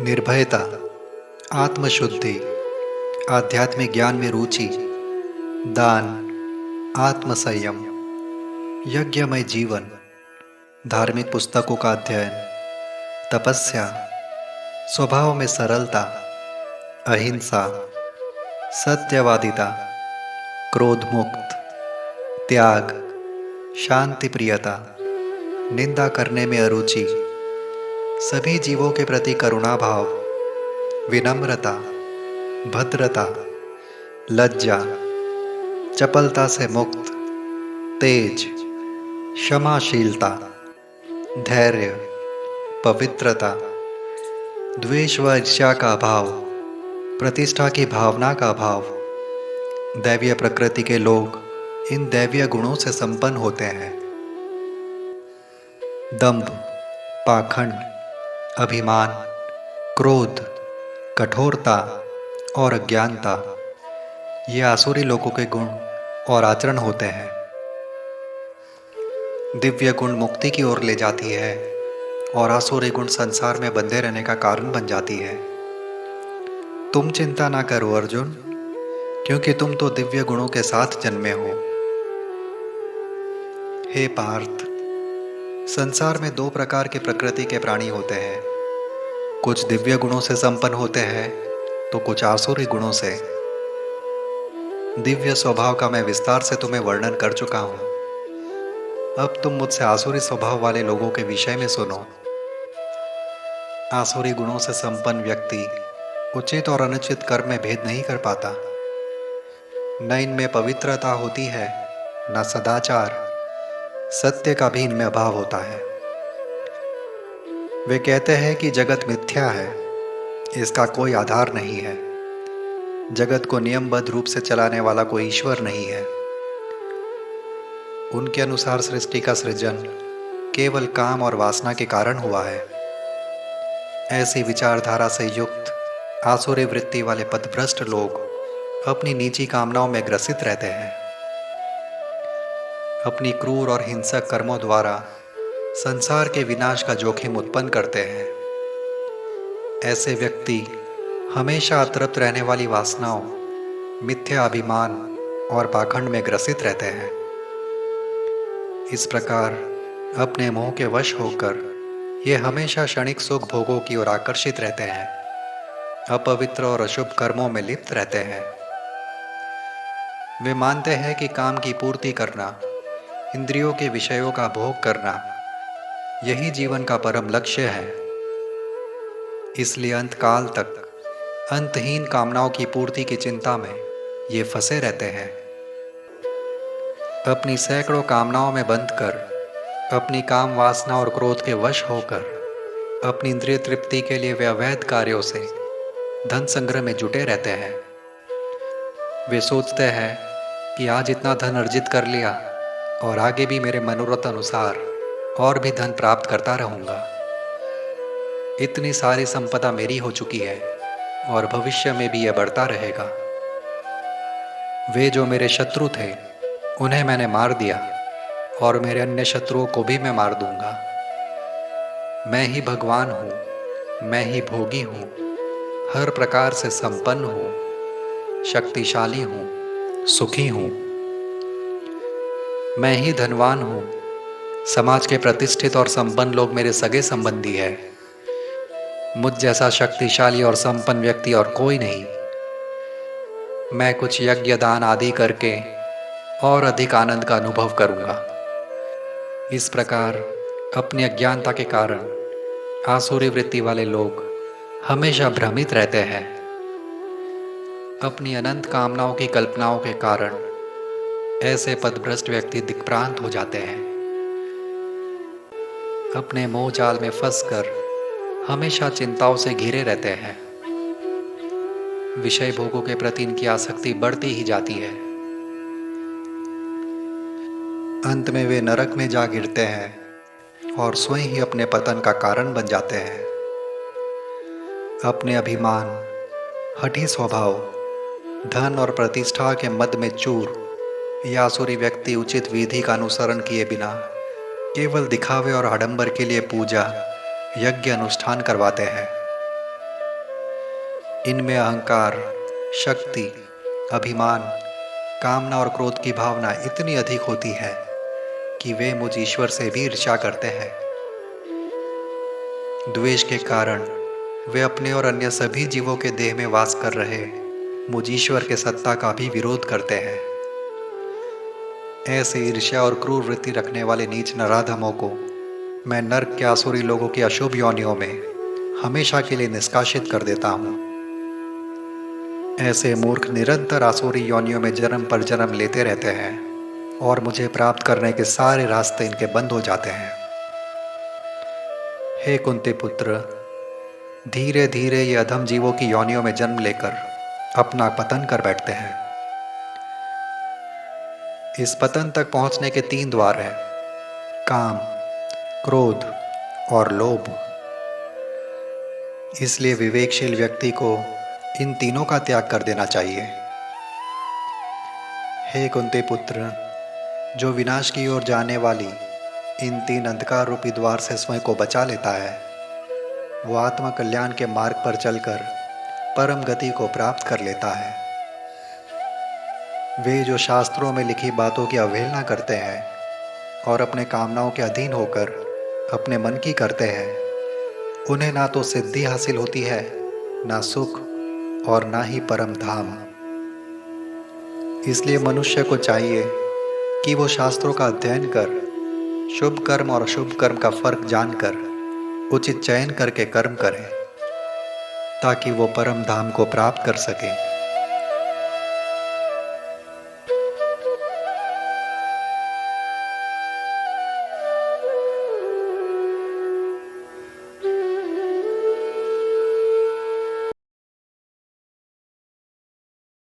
निर्भयता, आत्मशुद्धि, आध्यात्मिक ज्ञान में रुचि, दान, आत्मसंयम, यज्ञमय जीवन, धार्मिक पुस्तकों का अध्ययन, तपस्या, स्वभाव में सरलता, अहिंसा, सत्यवादिता, क्रोध मुक्त, त्याग, शांति प्रियता, निंदा करने में अरुचि, सभी जीवों के प्रति करुणा भाव, विनम्रता, भद्रता, लज्जा, चपलता से मुक्त, तेज, क्षमाशीलता, धैर्य, पवित्रता, द्वेष व ईर्ष्या का अभाव, प्रतिष्ठा की भावना का अभाव। दैवीय प्रकृति के लोग इन दैवीय गुणों से संपन्न होते हैं। दंभ, पाखंड, अभिमान, क्रोध, कठोरता और अज्ञानता ये आसुरी लोगों के गुण और आचरण होते हैं। दिव्य गुण मुक्ति की ओर ले जाती है और आसुरी गुण संसार में बंधे रहने का कारण बन जाती है। तुम चिंता ना करो अर्जुन, क्योंकि तुम तो दिव्य गुणों के साथ जन्मे हो। हे पार्थ, संसार में दो प्रकार के प्रकृति के प्राणी होते हैं। कुछ दिव्य गुणों से संपन्न होते हैं तो कुछ आसुरी गुणों से। दिव्य स्वभाव का मैं विस्तार से तुम्हें वर्णन कर चुका हूं। अब तुम मुझसे आसुरी स्वभाव वाले लोगों के विषय में सुनो। आसुरी गुणों से संपन्न व्यक्ति उचित और अनुचित कर्म में भेद नहीं कर पाता। न इनमें पवित्रता होती है, न सदाचार, सत्य का भी इनमें अभाव होता है। वे कहते हैं कि जगत मिथ्या है, इसका कोई आधार नहीं है। जगत को नियमबद्ध रूप से चलाने वाला कोई ईश्वर नहीं है। उनके अनुसार सृष्टि का सृजन केवल काम और वासना के कारण हुआ है। ऐसी विचारधारा से युक्त आसुरी वृत्ति वाले पथभ्रष्ट लोग अपनी निजी कामनाओं में ग्रसित रहते हैं। अपनी क्रूर और हिंसक कर्मों द्वारा संसार के विनाश का जोखिम उत्पन्न करते हैं। ऐसे व्यक्ति हमेशा अतृप्त रहने वाली वासनाओं, मिथ्या अभिमान और पाखंड में ग्रसित रहते हैं। इस प्रकार अपने मोह के वश होकर ये हमेशा क्षणिक सुख भोगों की ओर आकर्षित रहते हैं, अपवित्र और अशुभ कर्मों में लिप्त रहते हैं। वे मानते हैं कि काम की पूर्ति करना, इंद्रियों के विषयों का भोग करना, यही जीवन का परम लक्ष्य है। इसलिए अंतकाल तक अंतहीन कामनाओं की पूर्ति की चिंता में ये फंसे रहते हैं। अपनी सैकड़ों कामनाओं में बंध कर, अपनी काम वासना और क्रोध के वश होकर, अपनी इंद्रिय तृप्ति के लिए वे अवैध कार्यों से धन संग्रह में जुटे रहते हैं। वे सोचते हैं कि आज इतना धन अर्जित कर लिया और आगे भी मेरे मनोरथ अनुसार और भी धन प्राप्त करता रहूंगा। इतनी सारी संपदा मेरी हो चुकी है और भविष्य में भी यह बढ़ता रहेगा। वे जो मेरे शत्रु थे उन्हें मैंने मार दिया और मेरे अन्य शत्रुओं को भी मैं मार दूंगा। मैं ही भगवान हूँ, मैं ही भोगी हूँ, हर प्रकार से संपन्न हूँ, शक्तिशाली हूँ, सुखी हूँ। मैं ही धनवान हूँ। समाज के प्रतिष्ठित और संपन्न लोग मेरे सगे संबंधी है। मुझ जैसा शक्तिशाली और संपन्न व्यक्ति और कोई नहीं। मैं कुछ यज्ञ दान आदि करके और अधिक आनंद का अनुभव करूंगा। इस प्रकार अपनी अज्ञानता के कारण आसुरी वृत्ति वाले लोग हमेशा भ्रमित रहते हैं। अपनी अनंत कामनाओं की कल्पनाओं के कारण ऐसे पथभ्रष्ट व्यक्ति दिक्भ्रांत हो जाते हैं। अपने मोह जाल में फंसकर हमेशा चिंताओं से घिरे रहते हैं। विषय भोगों के प्रति इनकी आसक्ति बढ़ती ही जाती है। अंत में वे नरक में जा गिरते हैं और स्वयं ही अपने पतन का कारण बन जाते हैं। अपने अभिमान, हठी स्वभाव, धन और प्रतिष्ठा के मद में चूर यह आसुरी व्यक्ति उचित विधि का अनुसरण किए बिना केवल दिखावे और आडंबर के लिए पूजा, यज्ञ अनुष्ठान करवाते हैं। इनमें अहंकार, शक्ति, अभिमान, कामना और क्रोध की भावना इतनी अधिक होती है कि वे मुझ ईश्वर से भी ईर्ष्या करते हैं। द्वेष के कारण वे अपने और अन्य सभी जीवों के देह में वास कर रहे मुझ ईश्वर के सत्ता का भी विरोध करते हैं। ऐसे ईर्ष्या और क्रूर वृत्ति रखने वाले नीच नराधमों को मैं नर्क के आसुरी लोगों की अशुभ योनियों में हमेशा के लिए निष्कासित कर देता हूँ। ऐसे मूर्ख निरंतर आसुरी योनियों में जन्म पर जन्म लेते रहते हैं और मुझे प्राप्त करने के सारे रास्ते इनके बंद हो जाते हैं। हे कुंती पुत्र, धीरे धीरे ये अधम जीवों की योनियों में जन्म लेकर अपना पतन कर बैठते हैं। इस पतन तक पहुंचने के 3 द्वार हैं: काम, क्रोध और लोभ। इसलिए विवेकशील व्यक्ति को इन तीनों का त्याग कर देना चाहिए। हे कुंती पुत्र, जो विनाश की ओर जाने वाली इन 3 अंधकार रूपी द्वार से स्वयं को बचा लेता है, वो आत्म कल्याण के मार्ग पर चलकर परम गति को प्राप्त कर लेता है। वे जो शास्त्रों में लिखी बातों की अवहेलना करते हैं और अपने कामनाओं के अधीन होकर अपने मन की करते हैं, उन्हें ना तो सिद्धि हासिल होती है, ना सुख और ना ही परम धाम। इसलिए मनुष्य को चाहिए कि वो शास्त्रों का अध्ययन कर शुभ कर्म और अशुभ कर्म का फर्क जानकर उचित चयन करके कर्म करे, ताकि वो परम धाम को प्राप्त कर सके।